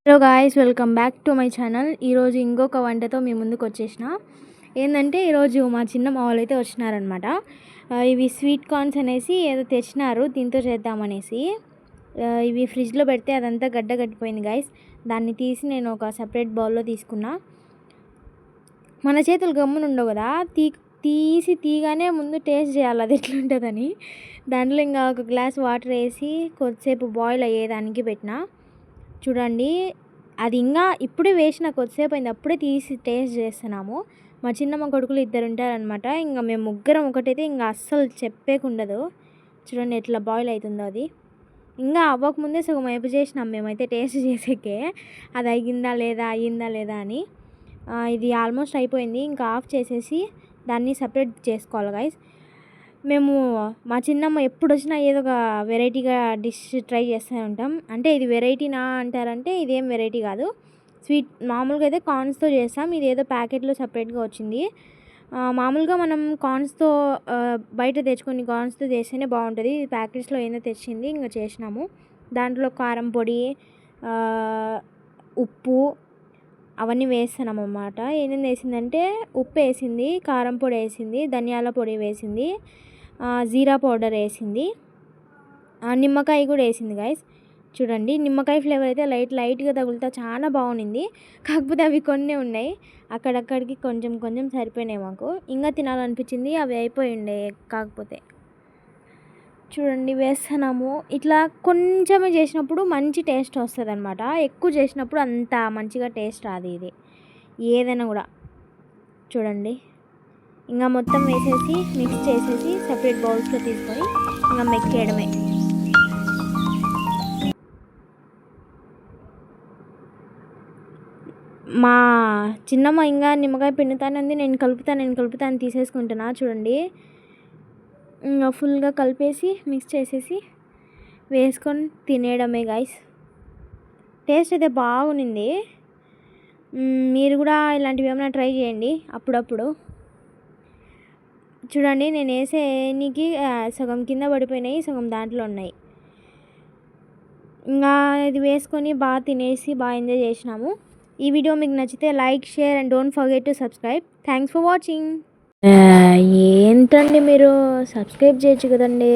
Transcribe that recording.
Hello guys, welcome back to my channel. ఈరోజు ఇంకొక వంటతో మీ ముందుకు వచ్చేసిన. ఏంటంటే ఈరోజు మా చిన్నమ్మ వాళ్ళు అయితే వచ్చినారనమాట. ఇవి స్వీట్ కార్న్స్ అనేసి ఏదో తెచ్చినారు, దీంతో చేద్దామనేసి. ఇవి ఫ్రిడ్జ్లో పెడితే అదంతా గడ్డ కట్టిపోయింది గాయ్స్. దాన్ని తీసి నేను ఒక సపరేట్ బౌల్లో తీసుకున్నా. మన చేతులు గమ్మున ఉండవు కదా, తీసి తీగానే ముందు టేస్ట్ చేయాలి అది ఎట్లుంటుందని. దాంట్లో ఇంకా ఒక గ్లాస్ వాటర్ వేసి కొద్దిసేపు బాయిల్ అయ్యేదానికి పెట్టిన. చూడండి, అది ఇంకా ఇప్పుడే వేసిన కొద్దిసేపు అయింది, అప్పుడే తీసి టేస్ట్ చేస్తున్నాము. మా చిన్నమ్మ కొడుకులు ఇద్దరు ఉంటారనమాట. ఇంకా మేము ముగ్గురం ఒకటైతే ఇంకా అస్సలు చెప్పేకుండదు. చూడండి ఎట్లా బాయిల్ అవుతుందో అది. ఇంకా అవ్వకముందే సగం వైపు చేసినాం మేమైతే టేస్ట్ చేసేకే, అది అయ్యిందా లేదా అని. ఇది ఆల్మోస్ట్ అయిపోయింది. ఇంకా ఆఫ్ చేసేసి దాన్ని సపరేట్ చేసుకోవాలి గైస్. మేము మా చిన్నమ్మ ఎప్పుడు వచ్చినా ఏదో ఒక వెరైటీగా డిష్ ట్రై చేస్తూ ఉంటాం. అంటే ఇది వెరైటీనా అంటారంటే ఇదేం వెరైటీ కాదు. స్వీట్ మామూలుగా అయితే కార్న్స్తో చేస్తాం. ఇది ఏదో ప్యాకెట్లో సపరేట్గా వచ్చింది. మామూలుగా మనం కార్న్స్తో బయట తెచ్చుకొని కార్న్స్తో చేస్తేనే బాగుంటుంది. ఇది ప్యాకెట్స్లో ఏందో తెచ్చింది, ఇంకా చేసినాము. దాంట్లో కారం పొడి, ఉప్పు అవన్నీ వేస్తున్నాం అన్నమాట. ఏమేమి వేసిందంటే ఉప్పు వేసింది, కారం పొడి వేసింది, ధనియాల పొడి వేసింది, జీరా పౌడర్ వేసింది, నిమ్మకాయ కూడా వేసింది గైస్. చూడండి, నిమ్మకాయ ఫ్లేవర్ అయితే లైట్గా తగులుతా చాలా బాగుంది. కాకపోతే అవి కొన్ని ఉన్నాయి, అక్కడక్కడికి కొంచెం సరిపోయినాయి మాకు. ఇంకా తినాలనిపించింది, అవి అయిపోయి ఉండే. కాకపోతే చూడండి వేస్తున్నాము. ఇట్లా కొంచెమే చేసినప్పుడు మంచి టేస్ట్ వస్తుంది అనమాట. ఎక్కువ చేసినప్పుడు అంత మంచిగా టేస్ట్ రాదు ఇది ఏదైనా కూడా. చూడండి, ఇంకా మొత్తం వేసేసి మిక్స్ చేసేసి సపరేట్ బౌల్స్లో తీసుకొని ఇంకా మెక్కేయడమే. మా చిన్నమ్మ ఇంకా నిమ్మకాయ పిండుతానంది, నేను కలుపుతాను తీసేసుకుంటున్నా. చూడండి, ఇంకా ఫుల్గా కలిపేసి మిక్స్ చేసేసి వేసుకొని తినేయడమే గైస్. టేస్ట్ అయితే బాగుంది. మీరు కూడా ఇలాంటివి ఏమైనా ట్రై చేయండి అప్పుడప్పుడు. చూడండి, నేను వేసేనికి సగం కింద పడిపోయినాయి, సగం దాంట్లో ఉన్నాయి. ఇంకా ఇది వేసుకొని బాగా తినేసి బాగా ఎంజాయ్ చేసినాము. ఈ వీడియో మీకు నచ్చితే like, share and don't forget to subscribe. Thanks for watching. ఏంటండి మీరు సబ్స్క్రైబ్ చేయొచ్చు కదండి.